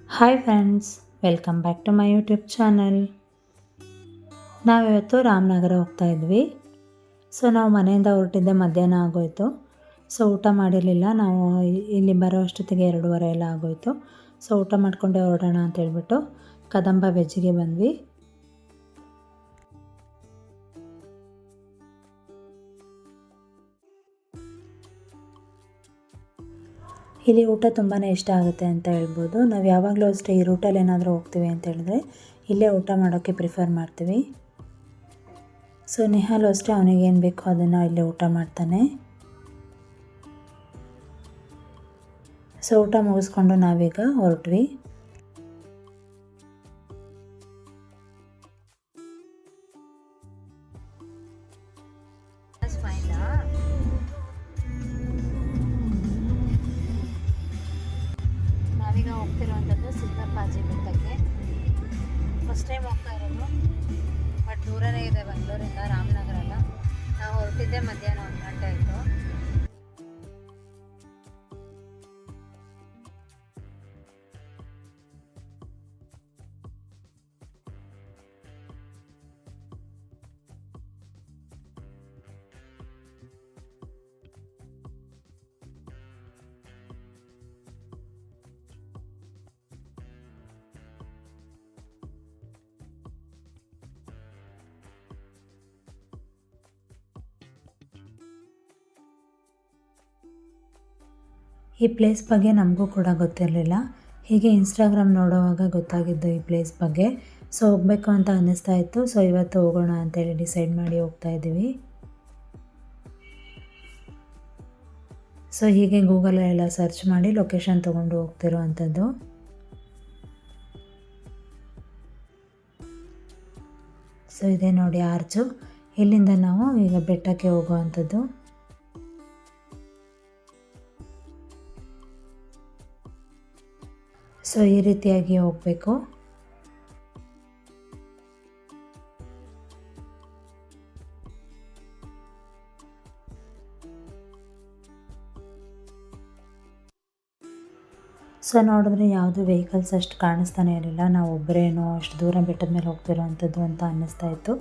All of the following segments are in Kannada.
Hi friends, welcome back to my YouTube channel. ನಾವಿವತ್ತು ರಾಮನಗರ ಹೋಗ್ತಾ ಇದ್ವಿ. ನಾವು ಮನೆಯಿಂದ ಹೊರಟಿದ್ದೆ ಮಧ್ಯಾಹ್ನ ಆಗೋಯಿತು. ಊಟ ಮಾಡಿರಲಿಲ್ಲ. ನಾವು ಇಲ್ಲಿ ಬರೋ ಅಷ್ಟೊತ್ತಿಗೆ 2:30 ಎಲ್ಲ ಆಗೋಯಿತು. ಊಟ ಮಾಡಿಕೊಂಡೇ ಹೊರಡೋಣ ಅಂತ ಹೇಳ್ಬಿಟ್ಟು ಕದಂಬ ವೆಜ್ಜಿಗೆ ಬಂದ್ವಿ. ಇಲ್ಲಿ ಊಟ ತುಂಬಾ ಇಷ್ಟ ಆಗುತ್ತೆ ಅಂತ ಹೇಳ್ಬೋದು. ನಾವು ಯಾವಾಗಲೂ ಅಷ್ಟೇ ಈ ರೂಟಲ್ಲಿ ಏನಾದರೂ ಹೋಗ್ತೀವಿ ಅಂತ ಹೇಳಿದ್ರೆ ಇಲ್ಲೇ ಊಟ ಮಾಡೋಕ್ಕೆ ಪ್ರಿಫರ್ ಮಾಡ್ತೀವಿ. ನಿಹಾಲು ಅಷ್ಟೇ, ಅವನಿಗೇನು ಬೇಕೋ ಅದನ್ನು ಇಲ್ಲೇ ಊಟ ಮಾಡ್ತಾನೆ. ಊಟ ಮುಗಿಸ್ಕೊಂಡು ನಾವೀಗ ಹೊರಟ್ವಿ. ನಾವೀಗ ಹೋಗ್ತಿರುವಂಥದ್ದು ಸಿದ್ದಪ್ಪಾಜಿ ಬೆಟ್ಟಕ್ಕೆ. ಫಸ್ಟ್ ಟೈಮ್ ಹೋಗ್ತಾ ಇರೋದು, ಬಟ್ ದೂರನೇ ಇದೆ ಬೆಂಗಳೂರಿಂದ, ರಾಮನಗರ ಅಲ್ಲ. ನಾವು ಹೊರಟಿದ್ದೆ ಮಧ್ಯಾಹ್ನ 1 ಗಂಟೆ ಆಯಿತು. ಈ ಪ್ಲೇಸ್ ಬಗ್ಗೆ ನಮಗೂ ಕೂಡ ಗೊತ್ತಿರಲಿಲ್ಲ. ಹೀಗೆ ಇನ್ಸ್ಟಾಗ್ರಾಮ್ ನೋಡೋವಾಗ ಗೊತ್ತಾಗಿದ್ದು ಈ ಪ್ಲೇಸ್ ಬಗ್ಗೆ. ಹೋಗಬೇಕು ಅಂತ ಅನ್ನಿಸ್ತಾ ಇತ್ತು. ಇವತ್ತು ಹೋಗೋಣ ಅಂತೇಳಿ ಡಿಸೈಡ್ ಮಾಡಿ ಹೋಗ್ತಾ ಇದ್ದೀವಿ. ಹೀಗೆ ಗೂಗಲಲ್ಲೆಲ್ಲ ಸರ್ಚ್ ಮಾಡಿ ಲೊಕೇಶನ್ ತೊಗೊಂಡು ಹೋಗ್ತಿರೋ ಅಂಥದ್ದು. ಇದೇ ನೋಡಿ ಆರ್ಚು. ಇಲ್ಲಿಂದ ನಾವು ಈಗ ಬೆಟ್ಟಕ್ಕೆ ಹೋಗುವಂಥದ್ದು. ಈ ರೀತಿಯಾಗಿ ಹೋಗಬೇಕು. ನೋಡಿದ್ರೆ ಯಾವುದು ವೆಹಿಕಲ್ಸ್ ಅಷ್ಟು ಕಾಣಿಸ್ತಾನೆ ಇರಲಿಲ್ಲ. ನಾವು ಒಬ್ಬರೇನೋ ಅಷ್ಟು ದೂರ ಬೆಟ್ಟದ ಮೇಲೆ ಹೋಗ್ತಿರೋವಂಥದ್ದು ಅಂತ ಅನ್ನಿಸ್ತಾ ಇತ್ತು.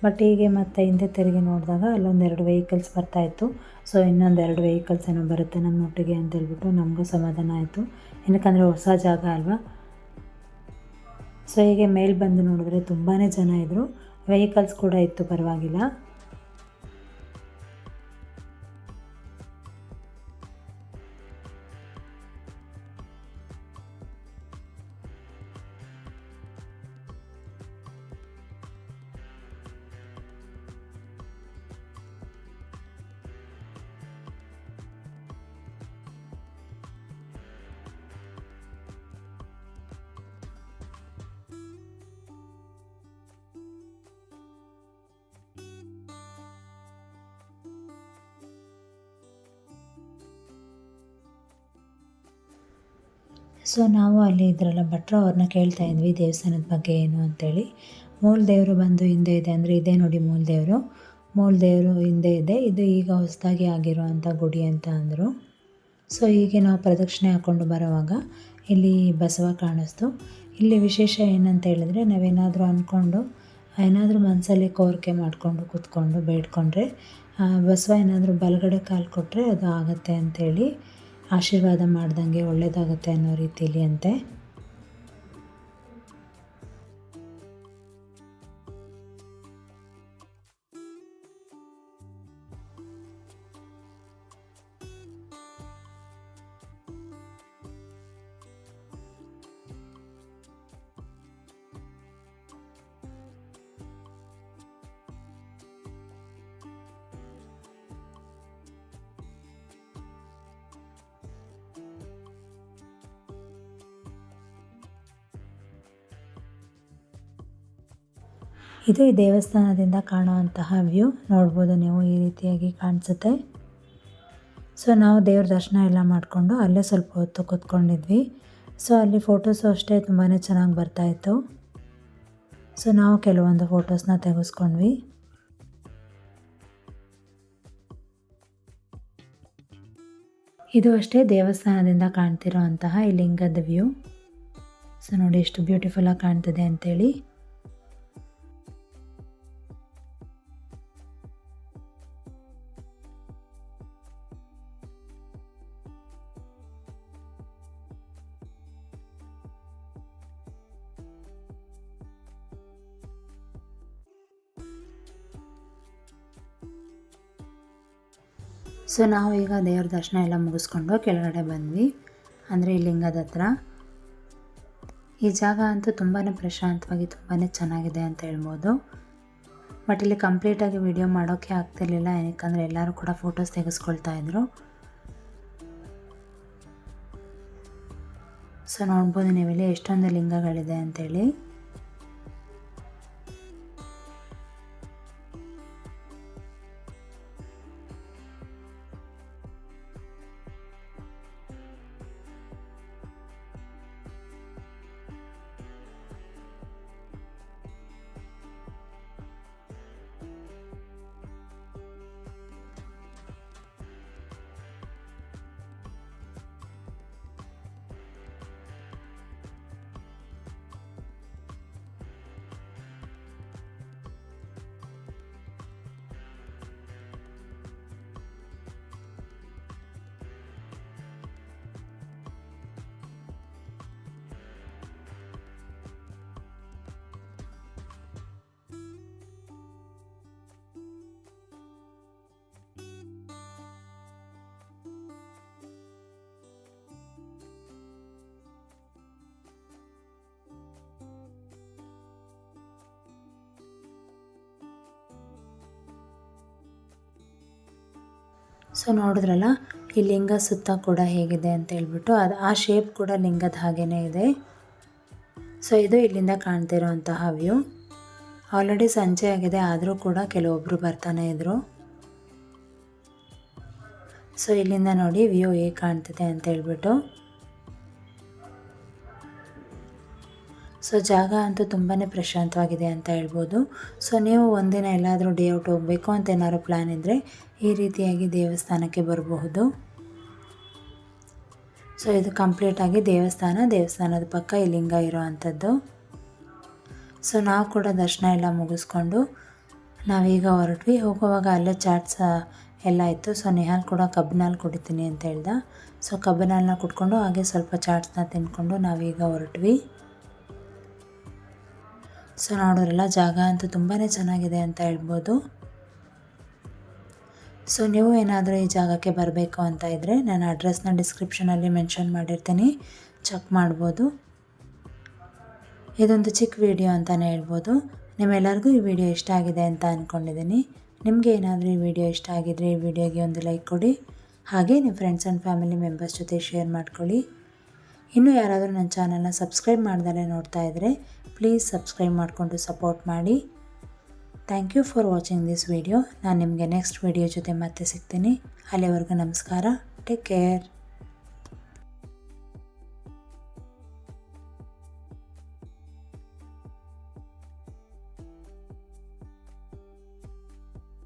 ಬಟ್ ಹೀಗೆ ಮತ್ತೆ ಹಿಂದೆ ತಿರುಗಿ ನೋಡಿದಾಗ ಅಲ್ಲೊಂದೆರಡು ವೆಹಿಕಲ್ಸ್ ಬರ್ತಾಯಿತ್ತು. ಇನ್ನೊಂದೆರಡು ವೆಹಿಕಲ್ಸ್ ಏನೋ ಬರುತ್ತೆ ನಮ್ಮೊಟ್ಟಿಗೆ ಅಂತ ಹೇಳ್ಬಿಟ್ಟು ನಮಗೂ ಸಮಾಧಾನ ಆಯಿತು. ಏನಕ್ಕಂದರೆ ಹೊಸ ಜಾಗ ಅಲ್ವಾ. ಹೀಗೆ ಮೇಲೆ ಬಂದು ನೋಡಿದ್ರೆ ತುಂಬಾ ಜನ ಇದ್ದರು. ವೆಹಿಕಲ್ಸ್ ಕೂಡ ಇತ್ತು, ಪರವಾಗಿಲ್ಲ. ನಾವು ಅಲ್ಲಿ ಇದ್ರಲ್ಲ ಭಟ್ರು ಅವ್ರನ್ನ ಕೇಳ್ತಾ ಇದ್ವಿ ದೇವಸ್ಥಾನದ ಬಗ್ಗೆ ಏನು ಅಂತೇಳಿ. ಮೂಲ ದೇವರು ಬಂದು ಹಿಂದೆ ಇದೆ, ಅಂದರೆ ಇದೇ ನೋಡಿ ಮೂಲ ದೇವರು ಹಿಂದೆ ಇದೆ. ಇದು ಈಗ ಹೊಸದಾಗಿ ಆಗಿರುವಂಥ ಗುಡಿ ಅಂತ ಅಂದರು. ಹೀಗೆ ನಾವು ಪ್ರದಕ್ಷಿಣೆ ಹಾಕ್ಕೊಂಡು ಬರೋವಾಗ ಇಲ್ಲಿ ಬಸವ ಕಾಣಿಸ್ತು. ಇಲ್ಲಿ ವಿಶೇಷ ಏನಂತ ಹೇಳಿದ್ರೆ, ನಾವೇನಾದರೂ ಅಂದ್ಕೊಂಡು ಏನಾದರೂ ಮನಸ್ಸಲ್ಲಿ ಕೋರಿಕೆ ಮಾಡಿಕೊಂಡು ಕೂತ್ಕೊಂಡು ಬೇಡ್ಕೊಂಡ್ರೆ ಬಸವ ಏನಾದರೂ ಬಲಗಡೆ ಕಾಲು ಕೊಟ್ಟರೆ ಅದು ಆಗುತ್ತೆ ಅಂಥೇಳಿ ಆಶೀರ್ವಾದ ಮಾಡ್ದಂಗೆ ಒಳ್ಳೆಯದಾಗುತ್ತೆ ಅನ್ನೋ ರೀತಿಯಲ್ಲಿ ಅಂತೆ. ಇದು ಈ ದೇವಸ್ಥಾನದಿಂದ ಕಾಣುವಂತಹ ವ್ಯೂ. ನೋಡ್ಬೋದು ನೀವು, ಈ ರೀತಿಯಾಗಿ ಕಾಣಿಸುತ್ತೆ. ನಾವು ದೇವ್ರ ದರ್ಶನ ಎಲ್ಲ ಮಾಡಿಕೊಂಡು ಅಲ್ಲೇ ಸ್ವಲ್ಪ ಹೊತ್ತು ಕೂತ್ಕೊಂಡಿದ್ವಿ. ಅಲ್ಲಿ ಫೋಟೋಸು ಅಷ್ಟೇ ತುಂಬಾ ಚೆನ್ನಾಗಿ ಬರ್ತಾಯಿತ್ತು. ನಾವು ಕೆಲವೊಂದು ಫೋಟೋಸ್ನ ತೆಗೆಸ್ಕೊಂಡ್ವಿ. ಇದು ಅಷ್ಟೇ ದೇವಸ್ಥಾನದಿಂದ ಕಾಣ್ತಿರೋ ಅಂತಹ ಈ ಲಿಂಗದ ವ್ಯೂ. ಸೊ ನೋಡಿ ಎಷ್ಟು ಬ್ಯೂಟಿಫುಲ್ಲಾಗಿ ಕಾಣ್ತಿದೆ ಅಂತೇಳಿ. ಸೊ ನಾವು ಈಗ ದೇವ್ರ ದರ್ಶನ ಎಲ್ಲ ಮುಗಿಸ್ಕೊಂಡು ಕೆಳಗಡೆ ಬಂದ್ವಿ, ಅಂದರೆ ಈ ಲಿಂಗದ ಹತ್ರ. ಈ ಜಾಗ ಅಂತೂ ತುಂಬಾ ಪ್ರಶಾಂತವಾಗಿ ತುಂಬಾ ಚೆನ್ನಾಗಿದೆ ಅಂತ ಹೇಳ್ಬೋದು. ಬಟ್ ಇಲ್ಲಿ ಕಂಪ್ಲೀಟಾಗಿ ವಿಡಿಯೋ ಮಾಡೋಕ್ಕೆ ಆಗ್ತಿರ್ಲಿಲ್ಲ, ಏನಕ್ಕಂದರೆ ಎಲ್ಲರೂ ಕೂಡ ಫೋಟೋಸ್ ತೆಗೆಸ್ಕೊಳ್ತಾ ಇದ್ರು. ಸೊ ನೋಡ್ಬೋದು ನೀವಿಲ್ಲಿ ಎಷ್ಟೊಂದು ಲಿಂಗಗಳಿದೆ ಅಂತೇಳಿ. ಸೊ ನೋಡಿದ್ರಲ್ಲ ಈ ಲಿಂಗ ಸುತ್ತ ಕೂಡ ಹೇಗಿದೆ ಅಂತ ಹೇಳ್ಬಿಟ್ಟು, ಆ ಶೇಪ್ ಕೂಡ ಲಿಂಗದ ಹಾಗೇ ಇದೆ. ಸೊ ಇದು ಇಲ್ಲಿಂದ ಕಾಣ್ತಿರೋಂತಹ ವ್ಯೂ. ಆಲ್ರೆಡಿ ಸಂಜೆ ಆಗಿದೆ, ಆದರೂ ಕೂಡ ಕೆಲವೊಬ್ಬರು ಬರ್ತಾನೆ ಇದ್ರು. ಸೊ ಇಲ್ಲಿಂದ ನೋಡಿ ವ್ಯೂ ಹೇಗೆ ಕಾಣ್ತಿದೆ ಅಂತ ಹೇಳ್ಬಿಟ್ಟು. ಸೊ ಜಾಗ ಅಂತೂ ತುಂಬಾ ಪ್ರಶಾಂತವಾಗಿದೆ ಅಂತ ಹೇಳ್ಬೋದು. ಸೊ ನೀವು ಒಂದಿನ ಎಲ್ಲಾದರೂ ಡೇ ಔಟ್ ಹೋಗಬೇಕು ಅಂತ ಏನಾದ್ರು ಪ್ಲ್ಯಾನ್ ಇದ್ದರೆ ಈ ರೀತಿಯಾಗಿ ದೇವಸ್ಥಾನಕ್ಕೆ ಬರಬಹುದು. ಸೊ ಇದು ಕಂಪ್ಲೀಟಾಗಿ ದೇವಸ್ಥಾನದ ಪಕ್ಕ ಈ ಲಿಂಗ ಇರೋ ಅಂಥದ್ದು. ಸೊ ನಾವು ಕೂಡ ದರ್ಶನ ಎಲ್ಲ ಮುಗಿಸ್ಕೊಂಡು ನಾವೀಗ ಹೊರಟ್ವಿ. ಹೋಗುವಾಗ ಅಲ್ಲೇ ಚಾಟ್ಸ್ ಎಲ್ಲ ಇತ್ತು. ಸೊ ನಿಹಾಲ್ ಕೂಡ ಕಬ್ಬಿನ ಕುಡಿತೀನಿ ಅಂತ ಹೇಳ್ದ. ಸೊ ಕಬ್ಬಿನ ಕುಡ್ಕೊಂಡು ಹಾಗೆ ಸ್ವಲ್ಪ ಚಾಟ್ಸ್ನ ತಿಂದ್ಕೊಂಡು ನಾವೀಗ ಹೊರಟ್ವಿ. ಸೊ ನೋಡೋರೆಲ್ಲ ಜಾಗ ಅಂತೂ ತುಂಬಾ ಚೆನ್ನಾಗಿದೆ ಅಂತ ಹೇಳ್ಬೋದು. ಸೊ ನೀವು ಏನಾದರೂ ಈ ಜಾಗಕ್ಕೆ ಬರಬೇಕು ಅಂತ ಇದ್ದರೆ ನಾನು ಅಡ್ರೆಸ್ನ ಡಿಸ್ಕ್ರಿಪ್ಷನಲ್ಲಿ ಮೆನ್ಷನ್ ಮಾಡಿರ್ತೀನಿ, ಚೆಕ್ ಮಾಡ್ಬೋದು. ಇದೊಂದು ಚಿಕ್ಕ ವಿಡಿಯೋ ಅಂತಲೇ ಹೇಳ್ಬೋದು. ನಿಮ್ಮೆಲ್ಲರಿಗೂ ಈ ವಿಡಿಯೋ ಇಷ್ಟ ಆಗಿದೆ ಅಂತ ಅಂದ್ಕೊಂಡಿದ್ದೀನಿ. ನಿಮಗೆ ಏನಾದರೂ ಈ ವಿಡಿಯೋ ಇಷ್ಟ ಆಗಿದರೆ ಈ ವಿಡಿಯೋಗೆ ಒಂದು ಲೈಕ್ ಕೊಡಿ. ಹಾಗೆ ನಿಮ್ಮ ಫ್ರೆಂಡ್ಸ್ ಆ್ಯಂಡ್ ಫ್ಯಾಮಿಲಿ ಮೆಂಬರ್ಸ್ ಜೊತೆ ಶೇರ್ ಮಾಡ್ಕೊಳ್ಳಿ. ಇನ್ನೂ ಯಾರಾದರೂ ನನ್ನ ಚಾನಲ್ನ ಸಬ್ಸ್ಕ್ರೈಬ್ ಮಾಡ್ದಲೇ ನೋಡ್ತಾ ಇದ್ದರೆ ಪ್ಲೀಸ್ ಸಬ್ಸ್ಕ್ರೈಬ್ ಮಾಡಿಕೊಂಡು ಸಪೋರ್ಟ್ ಮಾಡಿ. Thank you for watching this video. ನಾನು ನಿಮಗೆ ನೆಕ್ಸ್ಟ್ ವಿಡಿಯೋ ಜೊತೆ ಮತ್ತೆ ಸಿಗ್ತೀನಿ. ಅಲ್ಲಿವರೆಗೂ ನಮಸ್ಕಾರ. Take care.